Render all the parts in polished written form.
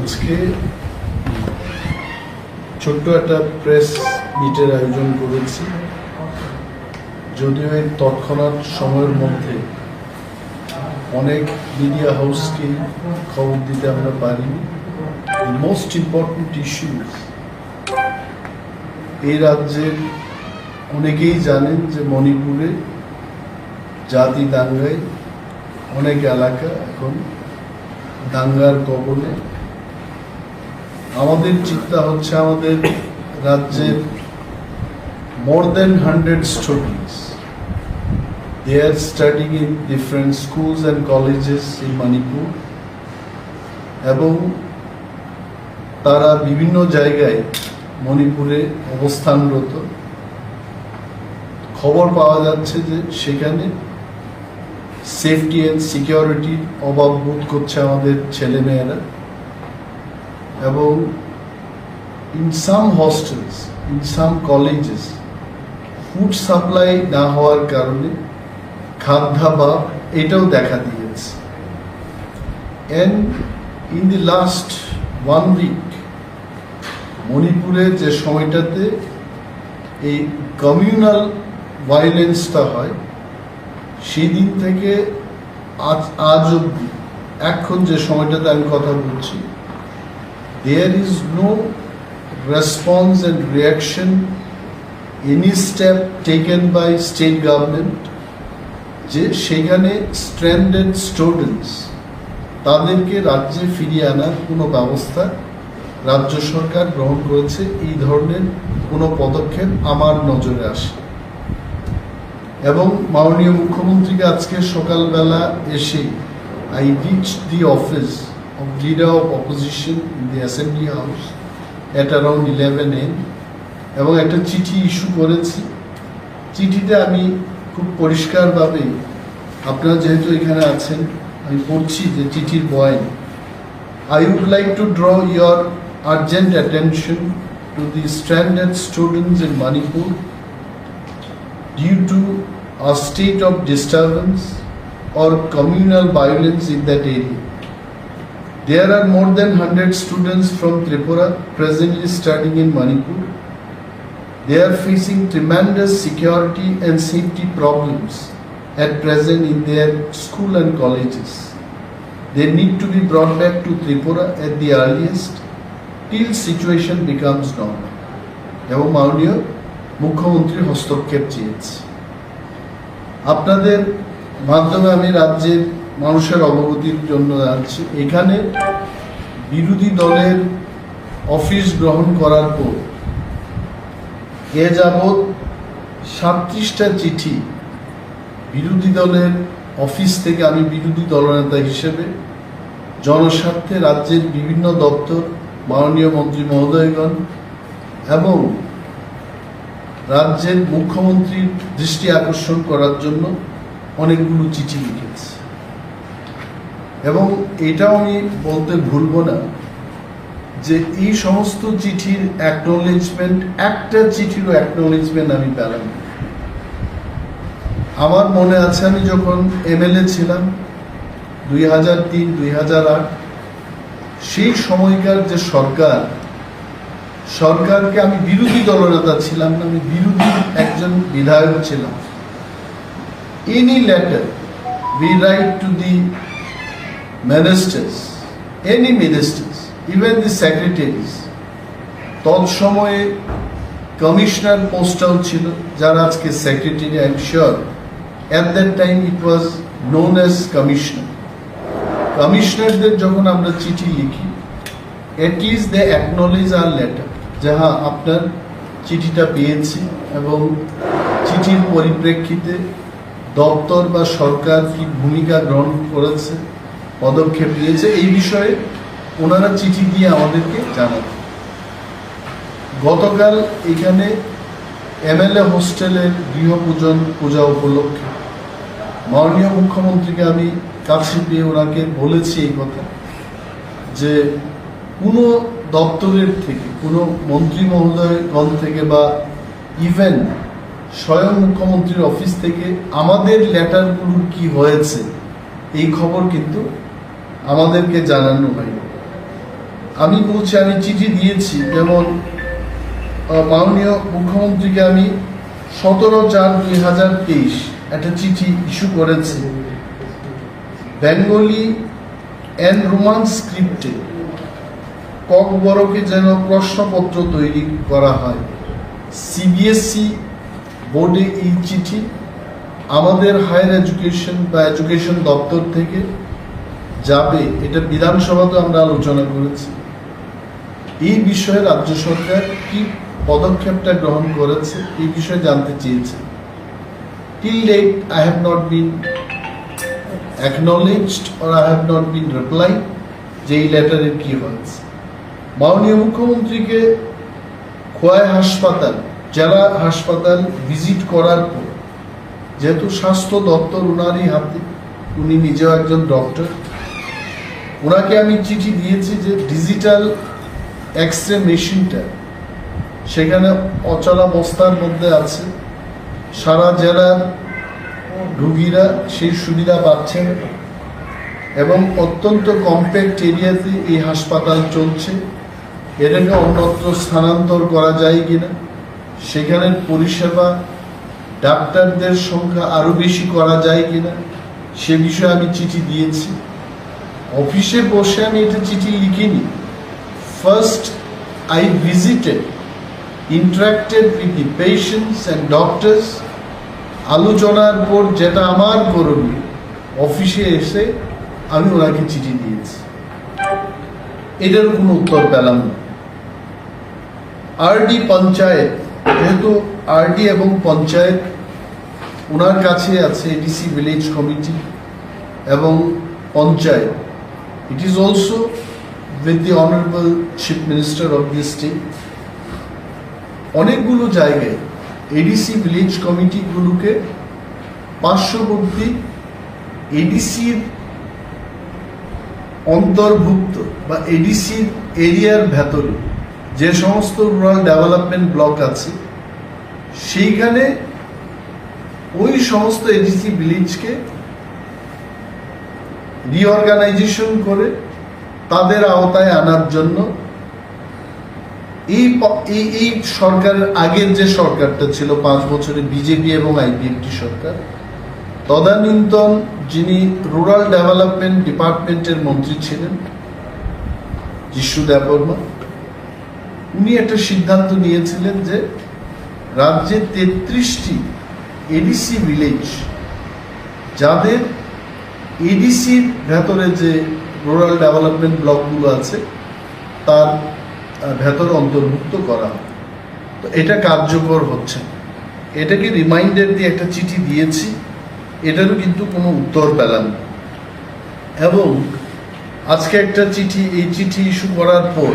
আজকে ছোট্ট একটা প্রেস মিটের আয়োজন করেছি। যদিও এই তৎক্ষণাৎ সময়ের মধ্যে অনেক মিডিয়া হাউসকে খবর দিতে আমরা পারিনি। মোস্ট ইম্পর্টেন্ট ইস্যুস, এই রাজ্যের অনেকেই জানেন যে মণিপুরে জাতি দাঙ্গায় অনেক এলাকা এখন দাঙ্গার কবলে। আমাদের চিন্তা হচ্ছে আমাদের রাজ্যের more than 100 students, they are studying in different schools and colleges in Manipur, এবং তারা বিভিন্ন জায়গায় মণিপুরে অবস্থানরত। খবর পাওয়া যাচ্ছে যে সেখানে সেফটি অ্যান্ড সিকিউরিটির অভাব বোধ করছে আমাদের ছেলেমেয়েরা, এবং in some hostels, in some colleges, food supply না হওয়ার কারণে খাদ্যাভাব এটাও দেখা দিয়েছে। And in the last 1 week, মণিপুরে যে সময়টাতে এই কমিউনাল ভায়োলেন্সটা হয়, সেই দিন থেকে আজ অব্দি এখন যে সময়টাতে আমি কথা বলছি, there is no response and reaction, any step taken by state government যে সেখানে স্ট্র্যান্ডেড স্টুডেন্টস তাদেরকে রাজ্যে ফিরিয়ে আনার কোনো ব্যবস্থা রাজ্য সরকার গ্রহণ করেছে। এই ধরনের কোনো পদক্ষেপ আমার নজরে আসে, এবং মাননীয় মুখ্যমন্ত্রীকে আজকে সকালবেলা এসে I reached the office of Leader of Opposition in the Assembly House at around 11 AM, এবং একটা চিঠি ইস্যু করেছি। চিঠিতে আমি খুব পরিষ্কারভাবে, আপনারা যেহেতু এখানে আছেন, আমি পড়ছি যে চিঠির বয়ান। I would like to draw your urgent attention to the stranded students in Manipur due to a state of disturbance or communal violence in that area. There are more than 100 students from Tripura presently studying in Manipur. They are facing tremendous security and safety problems at present in their school and colleges. They need to be brought back to Tripura at the earliest till situation becomes normal. এবং মাননীয় মুখ্যমন্ত্রী হস্তক্ষেপ চেয়েছে। আপনাদের মাধ্যমে আমি রাজ্যের মানুষের অবগতির জন্য যাচ্ছি। এখানে বিরোধী দলের অফিস গ্রহণ করার পর এ যাবৎ 37টা চিঠি বিরোধী দলের অফিস থেকে আমি বিরোধী দলনেতা হিসেবে জনস্বার্থে রাজ্যের বিভিন্ন দপ্তর, মাননীয় মন্ত্রী মহোদয়গণ এবং রাজ্যের মুখ্যমন্ত্রীর দৃষ্টি আকর্ষণ করার জন্য অনেকগুলো চিঠি লিখেছি। এবং এটাও আমি বলতে ভুলব না যে এই সমস্ত চিঠির অ্যাকনোলেজমেন্ট, একটা চিঠিরও অ্যাকনোলেজমেন্ট আমি পেলাম। আমার মনে আছে আমি যখন এমএলএ ছিলাম 2003-2008, সেই সময়কার যে সরকারকে আমি বিরোধী দলনেতা ছিলাম না, আমি বিরোধী একজন বিধায়ক ছিলাম। Any letter we write to the ministers, any ministers, even the secretaries, তৎসময়ে কমিশনার পোস্টও ছিল, যারা আজকে secretary. I am sure at that time it was known as commissioner. কমিশনারদের যখন আমরা চিঠি লিখি, at least they acknowledge our letter যে হ্যাঁ আপনার চিঠিটা পেয়েছি, এবং চিঠির পরিপ্রেক্ষিতে দপ্তর বা সরকার কি ভূমিকা গ্রহণ করেছে, পদক্ষেপ নিয়েছে, এই বিষয়ে ওনারা চিঠি দিয়ে আমাদেরকে জানান। গতকাল এখানে এমএলএ হোস্টেলের পূজা উপলক্ষে মাননীয় মুখ্যমন্ত্রীকে আমি কাছে পেয়ে ওনাকে বলেছি এই কথা যে কোনো দপ্তরের থেকে, কোনো মন্ত্রী মহোদয়গণ থেকে বা ইভেন স্বয়ং মুখ্যমন্ত্রীর অফিস থেকে আমাদের লেটারগুলোর কি হয়েছে এই খবর কিন্তু আমাদেরকে জানানো হয়নি। আমি বলছি আমি চিঠি দিয়েছি, যেমন মাননীয় মুখ্যমন্ত্রীকে আমি 17/4/2023 একটা চিঠি ইস্যু করেছি বেঙ্গলি অ্যান্ড রোমান স্ক্রিপ্টে ককবরকে যেন প্রশ্নপত্র তৈরি করা হয়। সিবিএসই বোর্ডে এই চিঠি আমাদের হায়ার এডুকেশন বা এডুকেশন দপ্তর থেকে যাবে, এটা বিধানসভাতে আমরা আলোচনা করেছি। এই বিষয়ে রাজ্য সরকার কি পদক্ষেপটা গ্রহণ করেছে এই বিষয়ে জানতে চেয়েছে। Till date I have not been acknowledged or I have not been replied যে এই লেটারের কি হয়েছে। মাননীয় মুখ্যমন্ত্রীকে খোয়াই হাসপাতাল, জেলা হাসপাতাল ভিজিট করার পর, যেহেতু স্বাস্থ্য দপ্তর উনারই হাতে, উনি নিজেও একজন ডক্টর, ওনাকে আমি চিঠি দিয়েছি যে ডিজিটাল এক্স-রে মেশিনটা সেখানে অচলাবস্থার মধ্যে আছে, সারা জেলার রোগীরা সেই সুবিধা পাচ্ছেন এবং অত্যন্ত কম্প্যাক্ট এরিয়াতে এই হাসপাতাল চলছে। এটাকে অন্যত্র স্থানান্তর করা যায় কিনা, সেখানের পরিষেবা ডাক্তারদের সংখ্যা আরো বেশি করা যায় কিনা, সে বিষয়ে আমি চিঠি দিয়েছি। অফিসে বসে আমি এটা চিঠি লিখিনি। First I visited, interacted with the patients and doctors. আলোচনার পর যেটা আমার করণীয়, অফিসে এসে আমি ওনাকে চিঠি দিয়েছি। এটার কোনো উত্তর পেলাম না। আরডি পঞ্চায়েত, যেহেতু আরডি এবং পঞ্চায়েত ওনার কাছে আছে, এডিসি ভিলেজ কমিটি এবং panchayat, it is also with the honourable chief minister of the state. অনেকগুলো জায়গায় এডিসি ভিলেজ কমিটিগুলোকে পার্শ্ববর্তী এডিসির অন্তর্ভুক্ত বা এডিসির এরিয়ার ভেতরে যে সমস্ত রুরাল ডেভেলপমেন্ট ব্লক আছে, সেইখানে ওই সমস্ত এডিসি ভিলেজকে রিঅর্গানাইজেশন করে তাদের আওতায় আনার জন্য এই সরকারের আগের যে সরকারটা ছিল 5 বছরে, বিজেপি এবং আইপিএফটি সরকার, তদানীন্তন যিনি রুরাল ডেভেলপমেন্ট ডিপার্টমেন্টের মন্ত্রী ছিলেন যিশু দেববর্মা, উনি একটা সিদ্ধান্ত নিয়েছিলেন যে রাজ্যে 33টি এডিসি ভিলেজ, যাদের এডিসির ভেতরে যে রুরাল ডেভেলপমেন্ট ব্লকগুলো আছে তার ভেতরে অন্তর্ভুক্ত করা হয়। তো এটা কার্যকর হচ্ছে। এটাকে রিমাইন্ডার দিয়ে একটা চিঠি দিয়েছি, এটারও কিন্তু কোনো উত্তর পেলাম না। এবং আজকে একটা চিঠি, এই চিঠি ইস্যু করার পর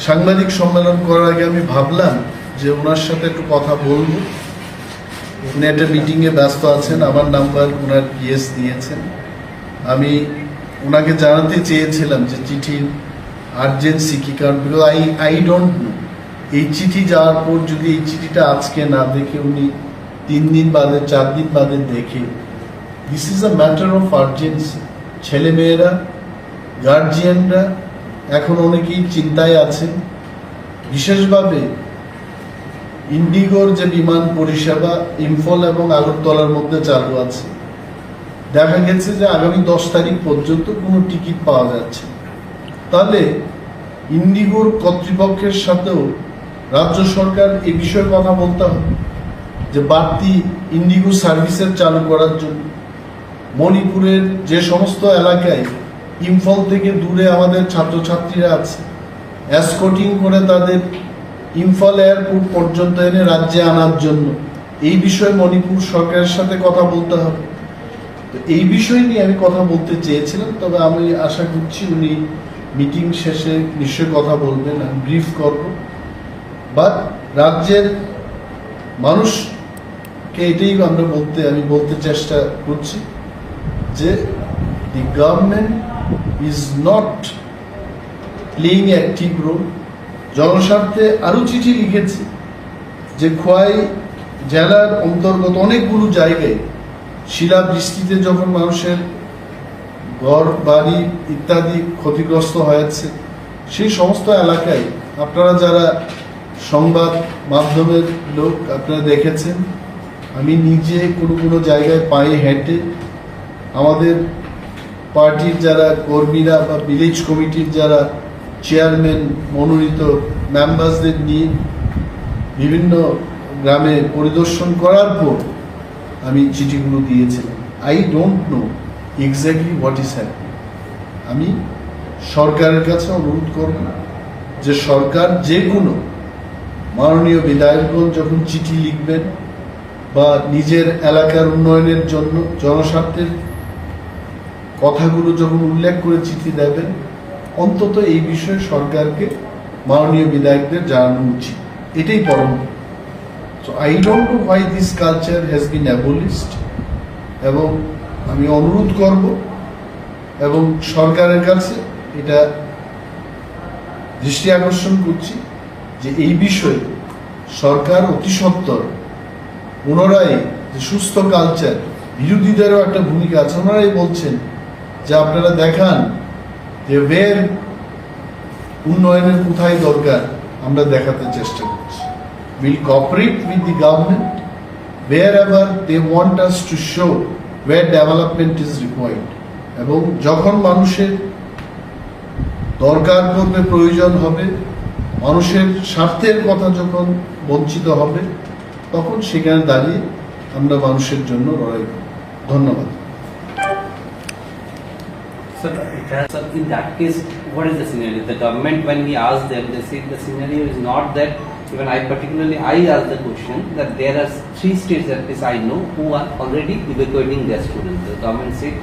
সাংবাদিক সম্মেলন করার আগে আমি ভাবলাম যে ওনার সাথে একটু কথা বলবো। উনি একটা মিটিংয়ে ব্যস্ত আছেন, আমার নাম্বার ওনার পিএস দিয়েছেন। আমি ওনাকে জানাতে চেয়েছিলাম যে চিঠির আর্জেন্সি কি, কারণ আই ডোন্ট নো এই চিঠি যাওয়ার পর যদি এই চিঠিটা আজকে না দেখে উনি 3 দিন বাদে 4 দিন বাদে দেখে, this is a matter of urgency. ছেলেমেয়েরা, গার্জিয়ানরা এখন অনেকেই চিন্তায় আছেন। বিশেষভাবে ইন্ডিগোর যে বিমান পরিষেবা ইম্ফল এবং আগরতলার মধ্যে চালু আছে, দেখা গেছে যে আগামী 10 তারিখ পর্যন্ত কোনো টিকিট পাওয়া যাচ্ছে। তাহলে ইন্ডিগোর কর্তৃপক্ষের সাথেও রাজ্য সরকার এই বিষয়ে কথা বলতে হবে যে বাড়তি ইন্ডিগো সার্ভিসের চালু করার জন্য। মণিপুরের যে সমস্ত এলাকায় ইম্ফল থেকে দূরে আমাদের ছাত্রছাত্রীরা আছে, এসকর্টিং করে তাদের ইম্ফল এয়ারপোর্ট পর্যন্ত এনে রাজ্যে আনার জন্য এই বিষয়ে মণিপুর সরকারের সাথে কথা বলতে হবে। তো এই বিষয় নিয়ে আমি কথা বলতে চেয়েছিলাম, তবে আমি আশা করছি উনি মিটিং শেষে নিশ্চয় কথা বলবেন, আমি ব্রিফ করব। বাট রাজ্যের মানুষকে এটাই আমি বলতে চেষ্টা করছি যে the government is not playing a active role. জনস্বার্থে আরো চিঠি লিখেছি যে খোয়াই জেলার অন্তর্গত অনেকগুলো জায়গায় শিলাবৃষ্টিতে যখন মানুষের ঘর বাড়ি ইত্যাদি ক্ষতিগ্রস্ত হয়েছে, সেই সমস্ত এলাকায় আপনারা যারা সংবাদ মাধ্যমের লোক আপনারা দেখেছেন, আমি নিজে কোনো কোনো জায়গায় পায়ে হেঁটে আমাদের পার্টির যারা কর্মীরা বা ভিলেজ কমিটির যারা চেয়ারম্যান মনোনীত মেম্বারসদের নিয়ে বিভিন্ন গ্রামে পরিদর্শন করার পর আমি চিঠিগুলো দিয়েছিলাম। I don't know exactly what is happening. আমি সরকারের কাছে অনুরোধ করব যে সরকার যে কোনো মাননীয় বিধায়কগণ যখন চিঠি লিখবেন বা নিজের এলাকার উন্নয়নের জন্য জনস্বার্থের কথাগুলো যখন উল্লেখ করে চিঠি দেবেন, অন্তত এই বিষয়ে সরকারকে মাননীয় বিধায়কদের জানানো উচিত। এটাই পরম। So I don't know why this culture has been abolished, এবং আমি অনুরোধ করব এবং সরকারের কাছে এটা দৃষ্টি আকর্ষণ করছি যে এই বিষয়ে সরকার অতি সত্বর পুনরায় যে সুস্থ কালচার, বিরোধীদেরও একটা ভূমিকা আছে, ওনারাই বলছেন যে আপনারা দেখান যে ওয়ের উন্নয়নের কোথায় দরকার আমরা দেখাতে চেষ্টা করছি। Will cooperate with the government wherever they want us to show where development is required, এবং যখন মানুষের দরকার পড়বে, প্রয়োজন হবে, মানুষের স্বার্থের কথা যখন বঞ্চিত হবে, তখন সেখানে দাঁড়িয়ে আমরা মানুষের জন্য লড়াই করব। ধন্যবাদ। Sir, in that case, what is the scenario? The government, when we ask them, they say the scenario is not that. Even I asked the question that there are 3 states at least I know who are already evacuating their students. The government said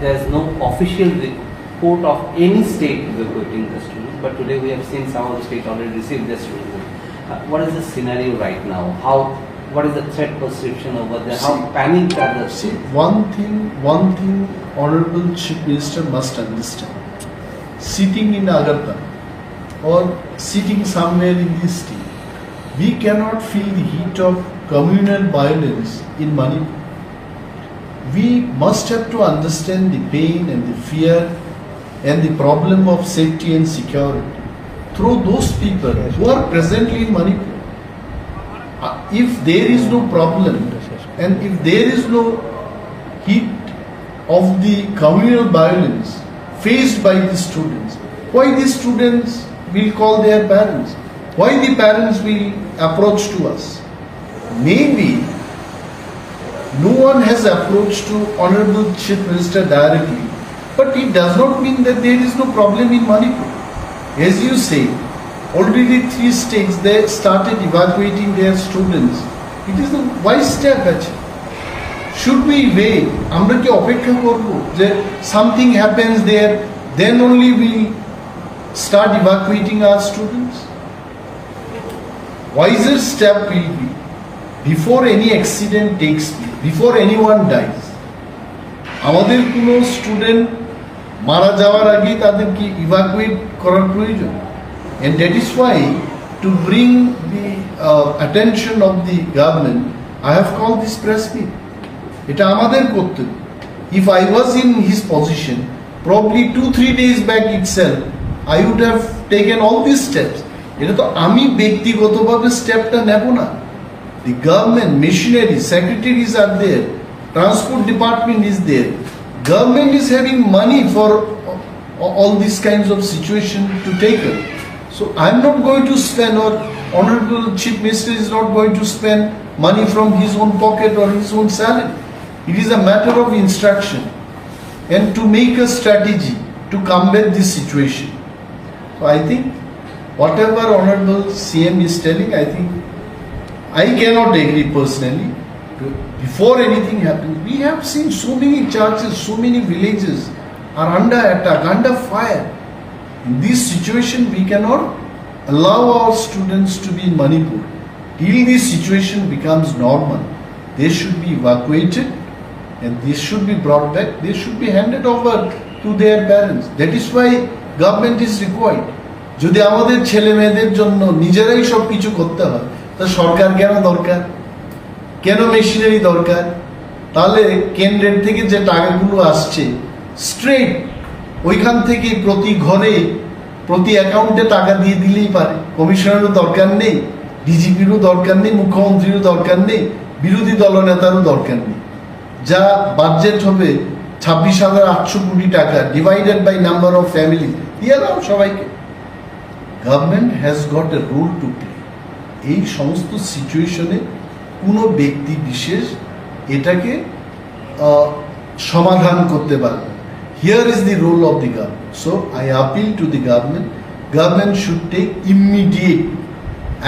there is no official report of any state evacuating the students, but today we have seen some of the states already received their students. What is the scenario right now? What is the threat perception over there? How panicked are the states? One thing Honorable Chief Minister must understand. Sitting in Agartala or sitting somewhere in this state, we cannot feel the heat of communal violence in Manipur. We must have to understand the pain and the fear and the problem of safety and security through those people who are presently in Manipur. If there is no problem and if there is no heat of the communal violence faced by the students, why the students will call their parents? Why the parents will approach to us? Maybe no one has approached to Honorable Chief Minister directly, but it does not mean that there is no problem in Manipur. As you say, already 3 states they started evacuating their students. It is the wise step actually. Should we wait? Amra ki opekha korbo je something happens there, then only we start evacuating our students? Wiser step will be, before any accident takes place, before anyone dies, আমাদের কোনো student মারা যাওয়ার আগে তাদেরকে evacuate করার প্রয়োজন। And that is why, to bring the attention of the government, I have called this press meet. এটা আমাদের কর্তব্য। If I was in his position, probably 2-3 days back itself, I would have taken all these steps. এটা তো আমি ব্যক্তিগতভাবে স্টেপটা নেব না। The government machinery, secretaries are there, transport department is there, government is having money for all these kinds of situation to take it. So I'm not going to spend, or Honorable Chief Minister is not going to spend money from his own pocket or his own salary. It is a matter of instruction and to make a strategy to combat this situation. So I think whatever Honorable CM is telling, I think I cannot agree personally. Before anything happens, we have seen so many churches, so many villages are under attack, under fire. In this situation, we cannot allow our students to be in Manipur. Till this situation becomes normal, they should be evacuated and this should be brought back. They should be handed over to their parents. That is why government is required. যদি আমাদের ছেলে মেয়েদের জন্য নিজেরাই সব কিছু করতে হয়, তা সরকার কেন দরকার? কেন মেশিনারি দরকার? তাহলে কেন্দ্রের থেকে যে টাকাগুলো আসছে স্ট্রেট ওইখান থেকে প্রতি ঘরে প্রতি অ্যাকাউন্টে টাকা দিয়ে দিলেই পারে, কমিশনারও দরকার নেই, ডিজিপিরও দরকার নেই, মুখ্যমন্ত্রীরও দরকার নেই, বিরোধী দলনেতারও দরকার নেই। যা বাজেট হবে 26,800 কোটি টাকা divided by number of family দিয়ে দাও সবাইকে। Government has got a role to play. এই সমস্ত সিচুয়েশনে কোনো ব্যক্তি বিশেষ এটাকে সমাধান করতে পারবে। Here is the role of the government. So I appeal to the government. Government should take immediate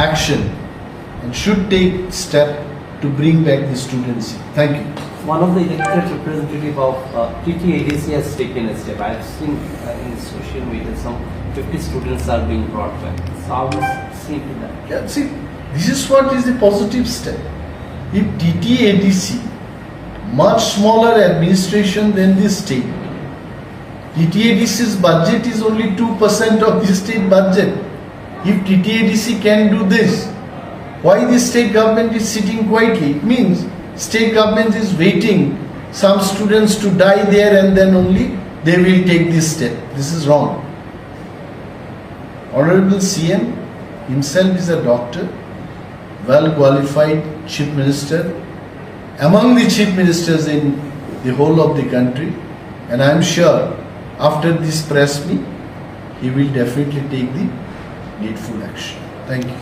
action and should take step to bring back the students. Thank you. One of the elected representative of TTADC has taken a step. I've seen in social media some 50 students are being brought back. Sounds seen to that. Yeah, see, this is what is the positive step. If TTADC, much smaller administration than the state, TTADC's budget is only 2% of the state budget. If TTADC can do this, why the state government is sitting quietly? It means state government is waiting some students to die there and then only they will take this step. This is wrong. Honorable CM himself is a doctor, well qualified chief minister, among the chief ministers in the whole of the country, and I am sure after this press meet he will definitely take the needful action. Thank you.